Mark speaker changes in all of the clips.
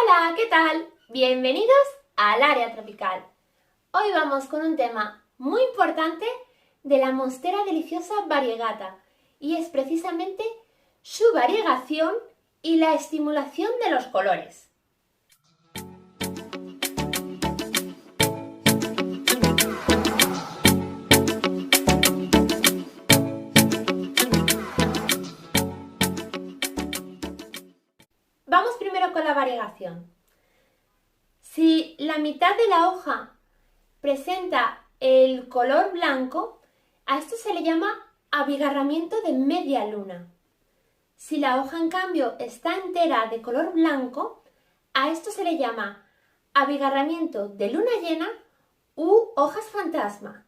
Speaker 1: Hola, ¿qué tal? Bienvenidos al área tropical. Hoy vamos con un tema muy importante de la monstera deliciosa variegata y es precisamente su variegación y la estimulación de los colores. Vamos primero con la variegación. Si la mitad de la hoja presenta el color blanco, a esto se le llama abigarramiento de media luna. Si la hoja, en cambio, está entera de color blanco, a esto se le llama abigarramiento de luna llena u hojas fantasma.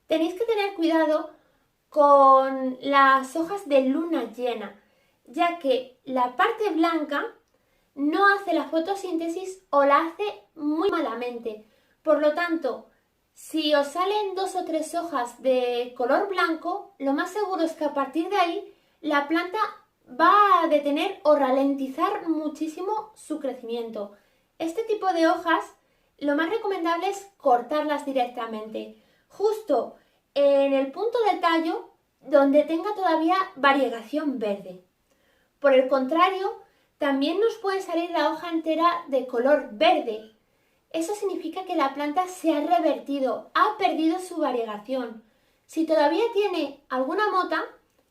Speaker 1: Tenéis que tener cuidado con las hojas de luna llena, ya que la parte blanca no hace la fotosíntesis o la hace muy malamente. Por lo tanto, si os salen 2 o 3 hojas de color blanco, lo más seguro es que a partir de ahí la planta va a detener o ralentizar muchísimo su crecimiento. Este tipo de hojas, lo más recomendable es cortarlas directamente, justo en el punto del tallo donde tenga todavía variegación verde. Por el contrario, también nos puede salir la hoja entera de color verde. Eso significa que la planta se ha revertido, ha perdido su variegación. Si todavía tiene alguna mota,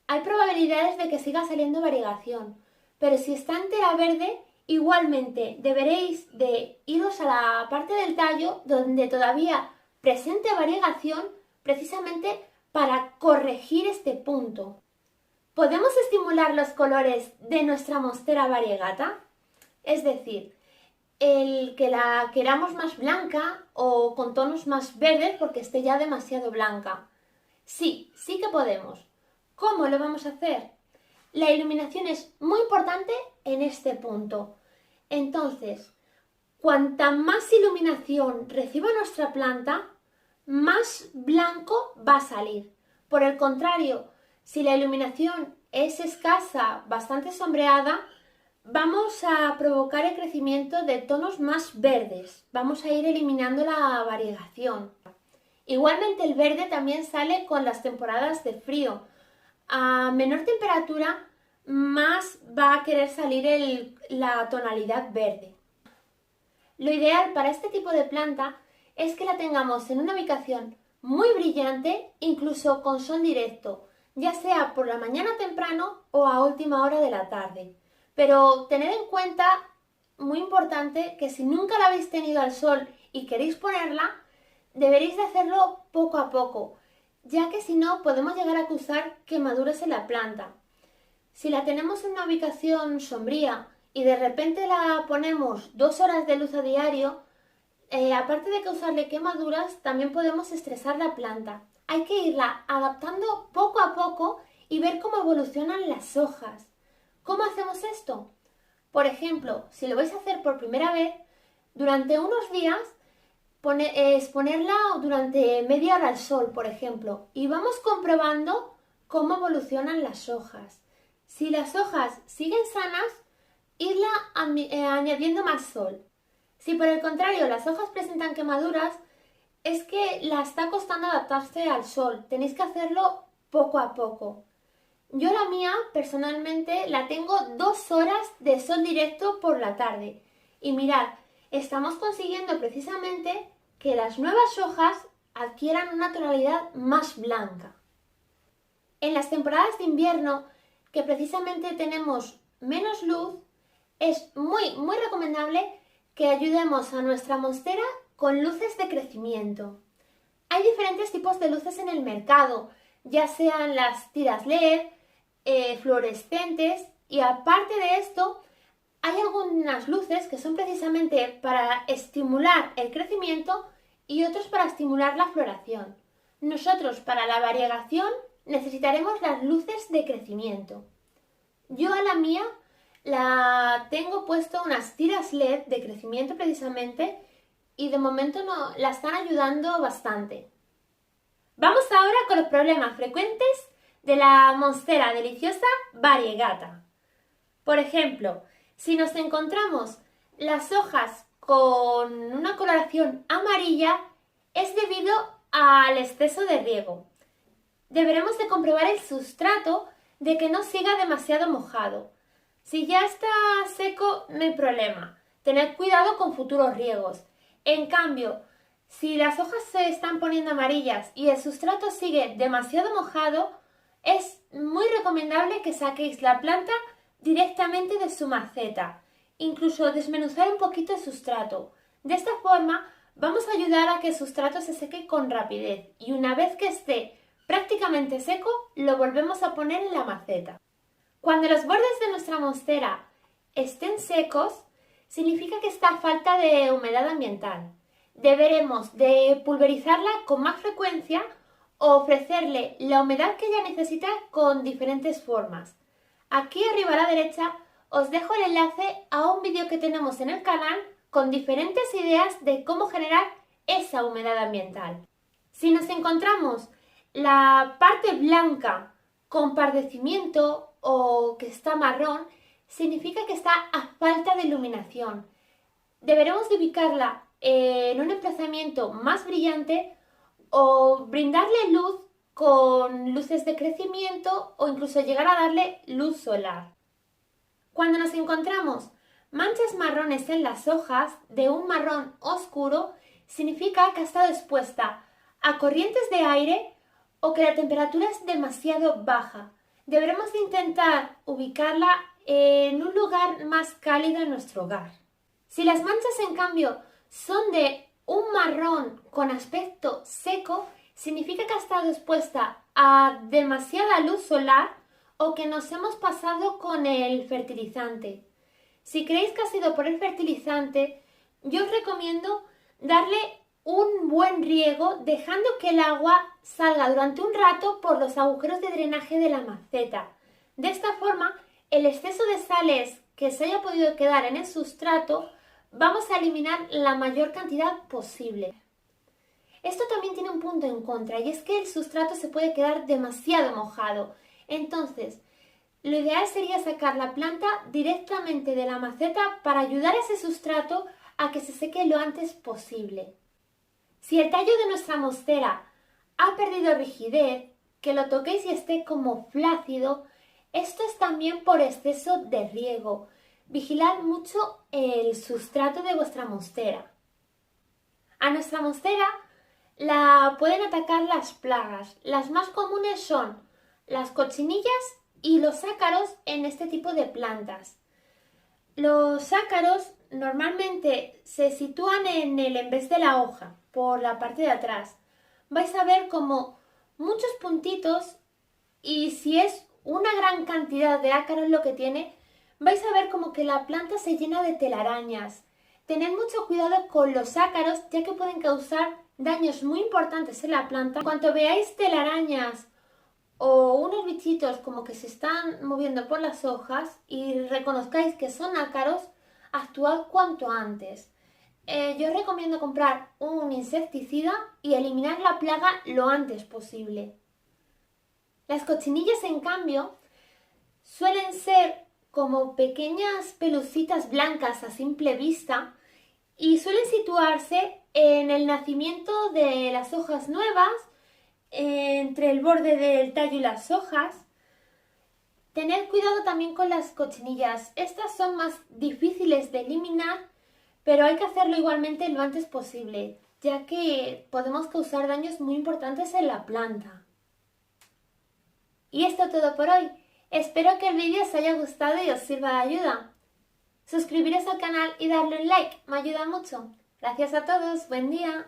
Speaker 1: hay probabilidades de que siga saliendo variegación. Pero si está entera verde, igualmente deberéis de iros a la parte del tallo donde todavía presente variegación, precisamente para corregir este punto. ¿Podemos estimular los colores de nuestra monstera variegata? Es decir, el que la queramos más blanca o con tonos más verdes porque esté ya demasiado blanca. Sí que podemos. ¿Cómo lo vamos a hacer? La iluminación es muy importante en este punto. Entonces, cuanta más iluminación reciba nuestra planta, más blanco va a salir. Por el contrario, si la iluminación es escasa, bastante sombreada, vamos a provocar el crecimiento de tonos más verdes. Vamos a ir eliminando la variegación. Igualmente el verde también sale con las temporadas de frío. A menor temperatura, más va a querer salir la tonalidad verde. Lo ideal para este tipo de planta es que la tengamos en una ubicación muy brillante, incluso con sol directo, ya sea por la mañana temprano o a última hora de la tarde. Pero tened en cuenta, muy importante, que si nunca la habéis tenido al sol y queréis ponerla, deberéis de hacerlo poco a poco, ya que si no podemos llegar a causar quemaduras en la planta. Si la tenemos en una ubicación sombría y de repente la ponemos 2 horas de luz a diario, aparte de causarle quemaduras, también podemos estresar la planta. Hay que irla adaptando poco a poco y ver cómo evolucionan las hojas. ¿Cómo hacemos esto? Por ejemplo, si lo vais a hacer por primera vez, durante unos días exponerla durante media hora al sol, por ejemplo, y vamos comprobando cómo evolucionan las hojas. Si las hojas siguen sanas, irla añadiendo más sol. Si por el contrario las hojas presentan quemaduras, es que la está costando adaptarse al sol. Tenéis que hacerlo poco a poco. Yo la mía, personalmente, la tengo 2 horas de sol directo por la tarde. Y mirad, estamos consiguiendo precisamente que las nuevas hojas adquieran una tonalidad más blanca. En las temporadas de invierno, que precisamente tenemos menos luz, es muy recomendable que ayudemos a nuestra monstera con luces de crecimiento. Hay diferentes tipos de luces en el mercado, ya sean las tiras LED, fluorescentes, y aparte de esto, hay algunas luces que son precisamente para estimular el crecimiento y otros para estimular la floración. Nosotros, para la variegación, necesitaremos las luces de crecimiento. Yo a la mía la tengo puesto unas tiras LED de crecimiento precisamente y de momento la están ayudando bastante. Vamos ahora con los problemas frecuentes de la monstera deliciosa variegata. Por ejemplo, si nos encontramos las hojas con una coloración amarilla es debido al exceso de riego. Deberemos de comprobar el sustrato de que no siga demasiado mojado. Si ya está seco, no hay problema. Tened cuidado con futuros riegos. En cambio, si las hojas se están poniendo amarillas y el sustrato sigue demasiado mojado, es muy recomendable que saquéis la planta directamente de su maceta, incluso desmenuzar un poquito el sustrato. De esta forma vamos a ayudar a que el sustrato se seque con rapidez y una vez que esté prácticamente seco, lo volvemos a poner en la maceta. Cuando los bordes de nuestra monstera estén secos, significa que está a falta de humedad ambiental. Deberemos de pulverizarla con más frecuencia o ofrecerle la humedad que ella necesita con diferentes formas. Aquí arriba a la derecha os dejo el enlace a un vídeo que tenemos en el canal con diferentes ideas de cómo generar esa humedad ambiental. Si nos encontramos la parte blanca con pardecimiento o que está marrón, significa que está a falta de iluminación. Deberemos de ubicarla en un emplazamiento más brillante o brindarle luz con luces de crecimiento o incluso llegar a darle luz solar. Cuando nos encontramos manchas marrones en las hojas de un marrón oscuro, significa que ha estado expuesta a corrientes de aire o que la temperatura es demasiado baja. Deberemos de intentar ubicarla en un lugar más cálido en nuestro hogar. Si las manchas, en cambio, son de un marrón con aspecto seco, significa que ha estado expuesta a demasiada luz solar o que nos hemos pasado con el fertilizante. Si creéis que ha sido por el fertilizante, yo os recomiendo darle un buen riego dejando que el agua salga durante un rato por los agujeros de drenaje de la maceta. De esta forma, el exceso de sales que se haya podido quedar en el sustrato, vamos a eliminar la mayor cantidad posible. Esto también tiene un punto en contra y es que el sustrato se puede quedar demasiado mojado. Entonces, lo ideal sería sacar la planta directamente de la maceta para ayudar a ese sustrato a que se seque lo antes posible. Si el tallo de nuestra monstera ha perdido rigidez, que lo toquéis y esté como flácido, esto es también por exceso de riego. Vigilad mucho el sustrato de vuestra monstera. A nuestra monstera la pueden atacar las plagas. Las más comunes son las cochinillas y los ácaros en este tipo de plantas. Los ácaros normalmente se sitúan en el en vez de la hoja, por la parte de atrás. Vais a ver como muchos puntitos y si es una gran cantidad de ácaros lo que tiene, vais a ver como que la planta se llena de telarañas. Tened mucho cuidado con los ácaros ya que pueden causar daños muy importantes en la planta. En cuanto veáis telarañas o unos bichitos como que se están moviendo por las hojas y reconozcáis que son ácaros, actuad cuanto antes. Yo os recomiendo comprar un insecticida y eliminar la plaga lo antes posible. Las cochinillas, en cambio, suelen ser como pequeñas pelucitas blancas a simple vista y suelen situarse en el nacimiento de las hojas nuevas, entre el borde del tallo y las hojas. Tened cuidado también con las cochinillas. Estas son más difíciles de eliminar, pero hay que hacerlo igualmente lo antes posible, ya que podemos causar daños muy importantes en la planta. Y esto es todo por hoy. Espero que el vídeo os haya gustado y os sirva de ayuda. Suscribiros al canal y darle un like, me ayuda mucho. Gracias a todos, buen día.